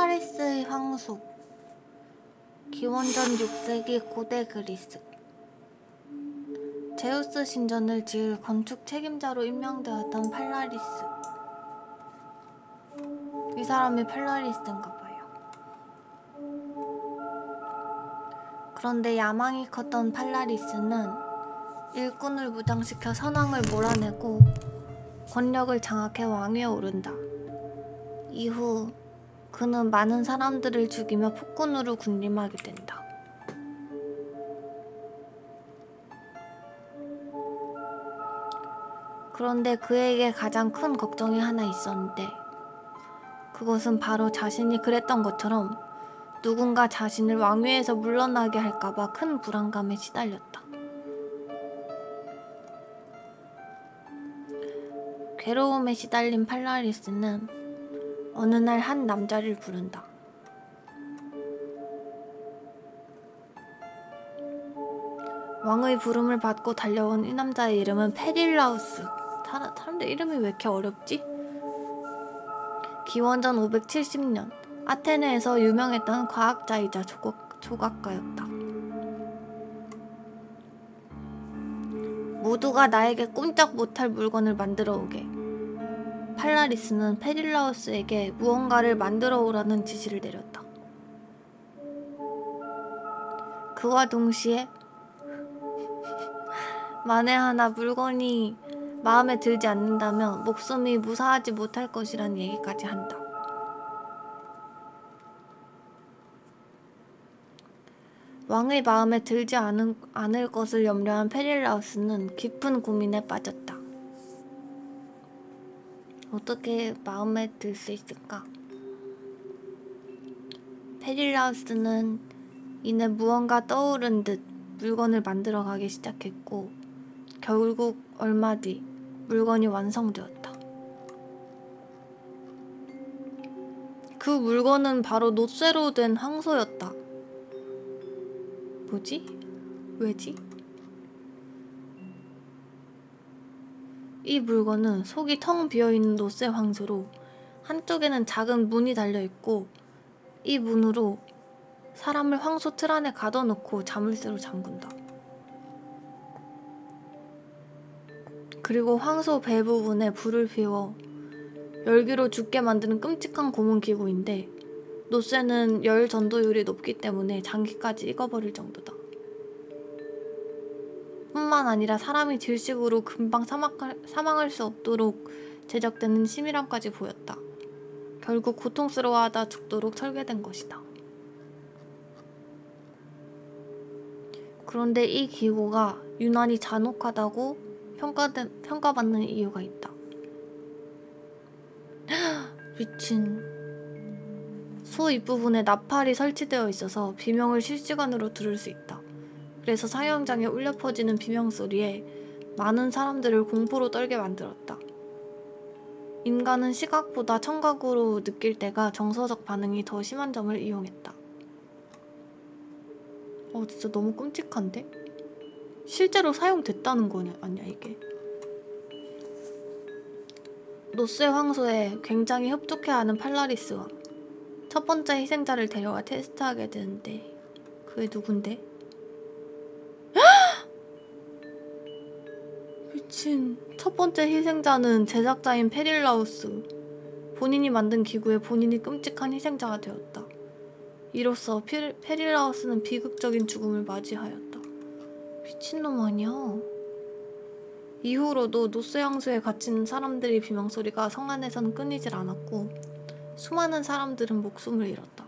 팔라리스의 황소. 기원전 6세기 고대 그리스. 제우스 신전을 지을 건축 책임자로 임명되었던 팔라리스. 이 사람이 팔라리스인가 봐요. 그런데 야망이 컸던 팔라리스는 일꾼을 무장시켜 선왕을 몰아내고 권력을 장악해 왕위에 오른다. 이후 그는 많은 사람들을 죽이며 폭군으로 군림하게 된다. 그런데 그에게 가장 큰 걱정이 하나 있었는데 그것은 바로 자신이 그랬던 것처럼 누군가 자신을 왕위에서 물러나게 할까봐 큰 불안감에 시달렸다. 괴로움에 시달린 팔라리스는 어느 날 한 남자를 부른다. 왕의 부름을 받고 달려온 이 남자의 이름은 페릴라우스. 사람들 이름이 왜 이렇게 어렵지? 기원전 570년 아테네에서 유명했던 과학자이자 조각가였다. 모두가 나에게 꼼짝 못할 물건을 만들어 오게. 팔라리스는 페릴라우스에게 무언가를 만들어 오라는 지시를 내렸다. 그와 동시에 만에 하나 물건이 마음에 들지 않는다면 목숨이 무사하지 못할 것이란 얘기까지 한다. 왕의 마음에 들지 않을 것을 염려한 페릴라우스는 깊은 고민에 빠졌다. 어떻게 마음에 들 수 있을까? 페릴라우스는 이내 무언가 떠오른 듯 물건을 만들어 가기 시작했고 결국 얼마 뒤 물건이 완성되었다. 그 물건은 바로 놋쇠로 된 황소였다. 뭐지? 왜지? 이 물건은 속이 텅 비어있는 놋쇠 황소로 한쪽에는 작은 문이 달려있고 이 문으로 사람을 황소 틀 안에 가둬놓고 자물쇠로 잠근다. 그리고 황소 배 부분에 불을 피워 열기로 죽게 만드는 끔찍한 고문기구인데 놋쇠는 열 전도율이 높기 때문에 장기까지 익어버릴 정도다. 뿐만 아니라 사람이 질식으로 금방 사망할 수 없도록 제작되는 심이람까지 보였다. 결국 고통스러워하다 죽도록 설계된 것이다. 그런데 이 기구가 유난히 잔혹하다고 평가받는 이유가 있다. 미친. 소 윗부분에 나팔이 설치되어 있어서 비명을 실시간으로 들을 수 있다. 그래서 사형장에 울려 퍼지는 비명소리에 많은 사람들을 공포로 떨게 만들었다. 인간은 시각보다 청각으로 느낄 때가 정서적 반응이 더 심한 점을 이용했다. 진짜 너무 끔찍한데? 실제로 사용됐다는 거네, 아니야 이게? 놋쇠 황소에 굉장히 협족해하는 팔라리스 왕. 첫 번째 희생자를 데려와 테스트하게 되는데 그게 누군데? 미친. 첫 번째 희생자는 제작자인 페릴라우스. 본인이 만든 기구에 본인이 끔찍한 희생자가 되었다. 이로써 페릴라우스는 비극적인 죽음을 맞이하였다. 미친놈 아니야? 이후로도 놋쇠 황소에 갇힌 사람들의 비명소리가 성 안에선 끊이질 않았고 수많은 사람들은 목숨을 잃었다.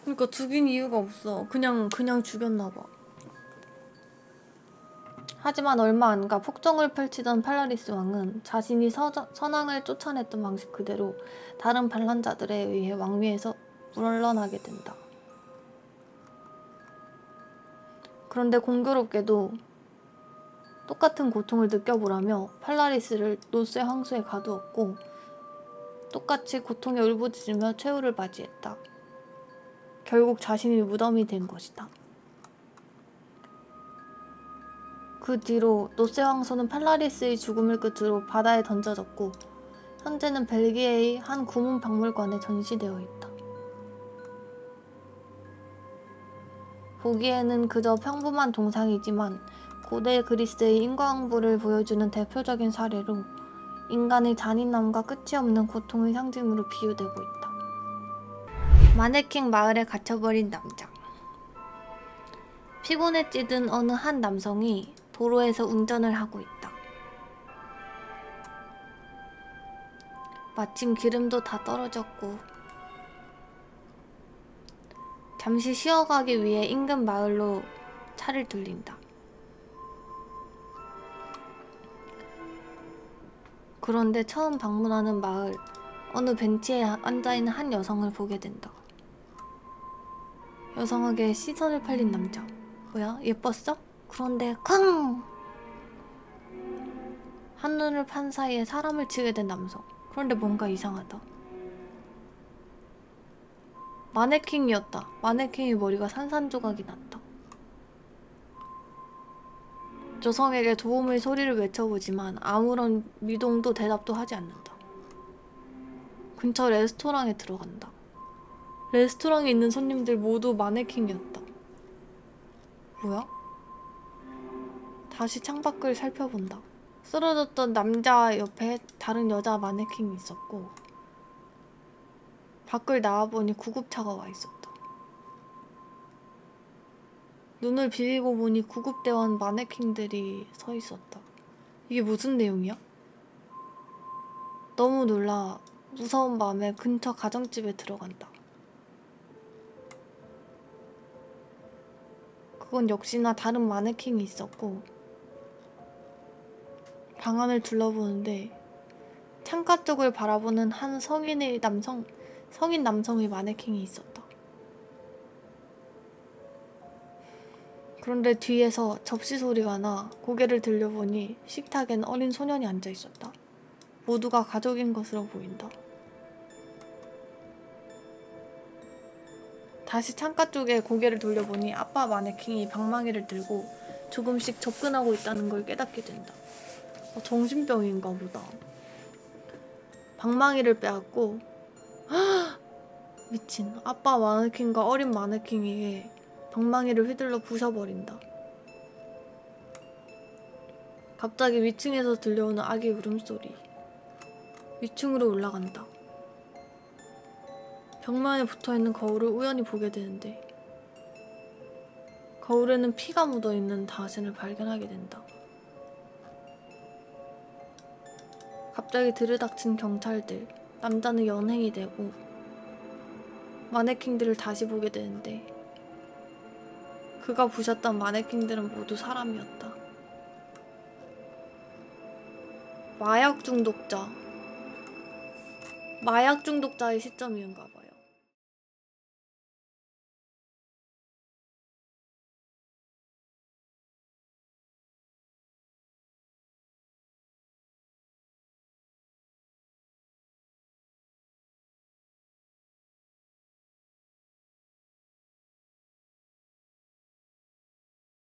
그러니까 죽인 이유가 없어. 그냥 죽였나봐. 하지만 얼마 안 가 폭정을 펼치던 팔라리스 왕은 자신이 선왕을 쫓아냈던 방식 그대로 다른 반란자들에 의해 왕위에서 물러나게 된다. 그런데 공교롭게도 똑같은 고통을 느껴보라며 팔라리스를 놋쇠 황소에 가두었고 똑같이 고통에 울부짖으며 최후를 맞이했다. 결국 자신이 무덤이 된 것이다. 그 뒤로 노세 황소는 팔라리스의 죽음을 끝으로 바다에 던져졌고 현재는 벨기에의 한 구문 박물관에 전시되어 있다. 보기에는 그저 평범한 동상이지만 고대 그리스의 인과응보를 보여주는 대표적인 사례로 인간의 잔인함과 끝이 없는 고통의 상징으로 비유되고 있다. 마네킹 마을에 갇혀버린 남자. 피곤에 찌든 어느 한 남성이 도로에서 운전을 하고 있다. 마침 기름도 다 떨어졌고 잠시 쉬어가기 위해 인근 마을로 차를 돌린다. 그런데 처음 방문하는 마을 어느 벤치에 앉아있는 한 여성을 보게 된다. 여성에게 시선을 팔린 남자. 뭐야? 예뻤어? 그런데 쾅! 한눈을 판 사이에 사람을 치게 된 남성. 그런데 뭔가 이상하다. 마네킹이었다. 마네킹의 머리가 산산조각이 났다. 여성에게 도움의 소리를 외쳐보지만 아무런 미동도 대답도 하지 않는다. 근처 레스토랑에 들어간다. 레스토랑에 있는 손님들 모두 마네킹이었다. 뭐야? 다시 창밖을 살펴본다. 쓰러졌던 남자 옆에 다른 여자 마네킹이 있었고 밖을 나와보니 구급차가 와 있었다. 눈을 비비고 보니 구급대원 마네킹들이 서 있었다. 이게 무슨 내용이야? 너무 놀라 무서운 마음에 근처 가정집에 들어간다. 그건 역시나 다른 마네킹이 있었고 방 안을 둘러보는데 창가 쪽을 바라보는 한 성인 남성의 마네킹이 있었다. 그런데 뒤에서 접시 소리가 나 고개를 들려보니 식탁엔 어린 소년이 앉아 있었다. 모두가 가족인 것으로 보인다. 다시 창가 쪽에 고개를 돌려보니 아빠 마네킹이 방망이를 들고 조금씩 접근하고 있다는 걸 깨닫게 된다. 정신병인가 보다. 방망이를 빼앗고 미친 아빠 마네킹과 어린 마네킹에게 방망이를 휘둘러 부숴버린다. 갑자기 위층에서 들려오는 아기 울음소리. 위층으로 올라간다. 벽면에 붙어있는 거울을 우연히 보게 되는데 거울에는 피가 묻어있는 자신을 발견하게 된다. 갑자기 들이닥친 경찰들, 남자는 연행이 되고 마네킹들을 다시 보게 되는데 그가 부셨던 마네킹들은 모두 사람이었다. 마약 중독자의 시점이었나 봐요.